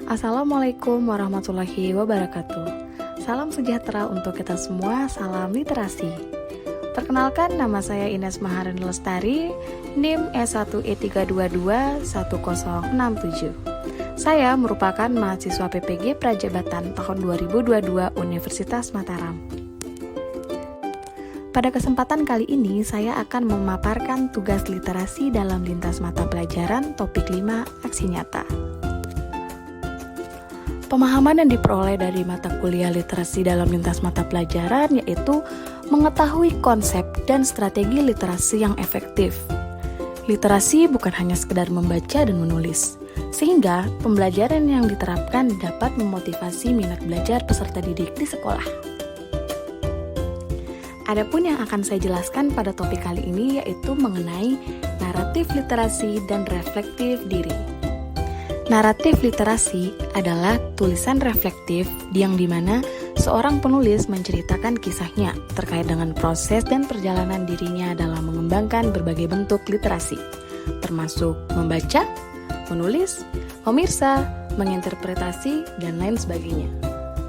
Assalamualaikum warahmatullahi wabarakatuh. Salam sejahtera untuk kita semua, salam literasi. Perkenalkan, nama saya Ines Maharani Lestari, NIM S1E3221067. Saya merupakan mahasiswa PPG Prajabatan tahun 2022 Universitas Mataram. Pada kesempatan kali ini, saya akan memaparkan tugas literasi dalam lintas mata pelajaran topik 5 aksi nyata. Pemahaman yang diperoleh dari mata kuliah literasi dalam lintas mata pelajaran yaitu mengetahui konsep dan strategi literasi yang efektif. Literasi bukan hanya sekedar membaca dan menulis, sehingga pembelajaran yang diterapkan dapat memotivasi minat belajar peserta didik di sekolah. Adapun yang akan saya jelaskan pada topik kali ini yaitu mengenai naratif literasi dan reflektif diri. Naratif literasi adalah tulisan reflektif yang dimana seorang penulis menceritakan kisahnya terkait dengan proses dan perjalanan dirinya dalam mengembangkan berbagai bentuk literasi, termasuk membaca, menulis, memirsa, menginterpretasi, dan lain sebagainya.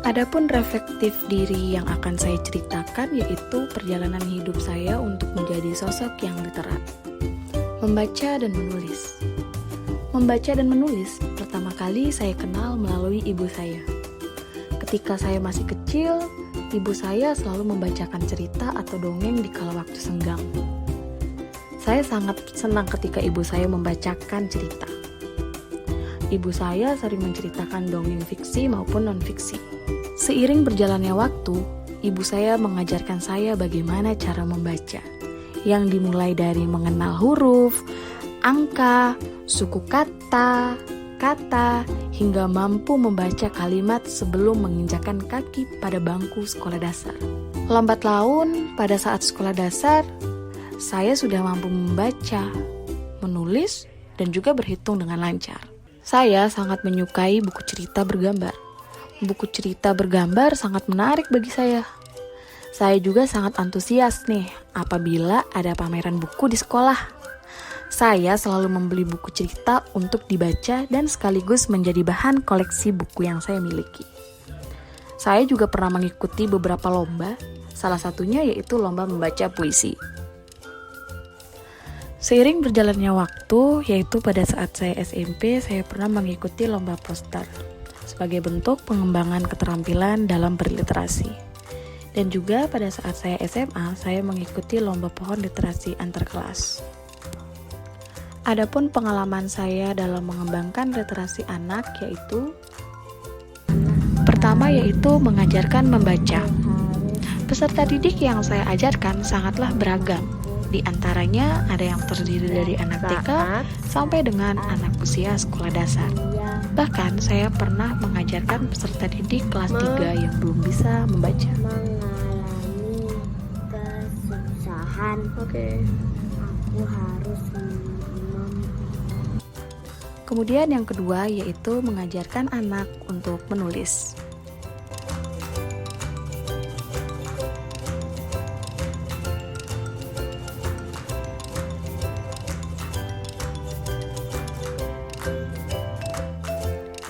Adapun reflektif diri yang akan saya ceritakan yaitu perjalanan hidup saya untuk menjadi sosok yang literat. Membaca dan menulis. Membaca dan menulis pertama kali saya kenal melalui ibu saya. Ketika saya masih kecil, ibu saya selalu membacakan cerita atau dongeng di kala waktu senggang. Saya sangat senang ketika ibu saya membacakan cerita. Ibu saya sering menceritakan dongeng fiksi maupun non-fiksi. Seiring berjalannya waktu, ibu saya mengajarkan saya bagaimana cara membaca, yang dimulai dari mengenal huruf, angka, suku kata, hingga mampu membaca kalimat sebelum menginjakkan kaki pada bangku sekolah dasar. Lambat laun, pada saat sekolah dasar, saya sudah mampu membaca, menulis, dan juga berhitung dengan lancar. Saya sangat menyukai buku cerita bergambar. Buku cerita bergambar sangat menarik bagi saya. Saya juga sangat antusias nih apabila ada pameran buku di sekolah. Saya selalu membeli buku cerita untuk dibaca dan sekaligus menjadi bahan koleksi buku yang saya miliki. Saya juga pernah mengikuti beberapa lomba, salah satunya yaitu lomba membaca puisi. Seiring berjalannya waktu, yaitu pada saat saya SMP, saya pernah mengikuti lomba poster sebagai bentuk pengembangan keterampilan dalam berliterasi. Dan juga pada saat saya SMA, saya mengikuti lomba pohon literasi antar kelas. Adapun pengalaman saya dalam mengembangkan literasi anak yaitu pertama yaitu mengajarkan membaca. Peserta didik yang saya ajarkan sangatlah beragam. Di antaranya ada yang terdiri dari anak TK sampai dengan anak usia sekolah dasar. Bahkan saya pernah mengajarkan peserta didik kelas 3 yang belum bisa membaca. Mengalami kesusahan. Aku harus Kemudian yang kedua yaitu mengajarkan anak untuk menulis.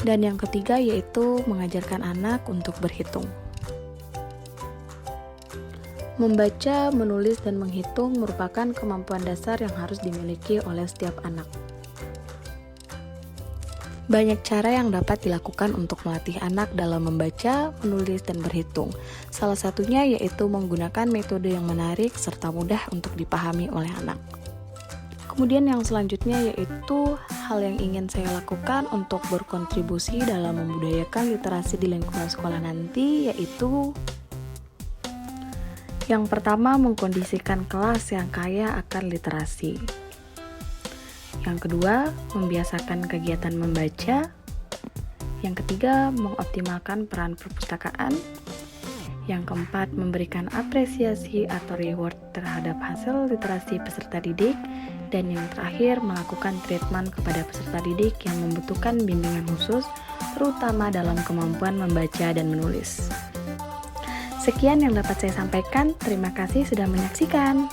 Dan yang ketiga yaitu mengajarkan anak untuk berhitung. Membaca, menulis, dan menghitung merupakan kemampuan dasar yang harus dimiliki oleh setiap anak. Banyak cara yang dapat dilakukan untuk melatih anak dalam membaca, menulis, dan berhitung. Salah satunya yaitu menggunakan metode yang menarik serta mudah untuk dipahami oleh anak. Kemudian yang selanjutnya yaitu hal yang ingin saya lakukan untuk berkontribusi dalam membudayakan literasi di lingkungan sekolah nanti yaitu yang pertama, mengkondisikan kelas yang kaya akan literasi. Yang kedua, membiasakan kegiatan membaca. Yang ketiga, mengoptimalkan peran perpustakaan. Yang keempat, memberikan apresiasi atau reward terhadap hasil literasi peserta didik. Dan yang terakhir, melakukan treatment kepada peserta didik yang membutuhkan bimbingan khusus, terutama dalam kemampuan membaca dan menulis. Sekian yang dapat saya sampaikan. Terima kasih sudah menyaksikan.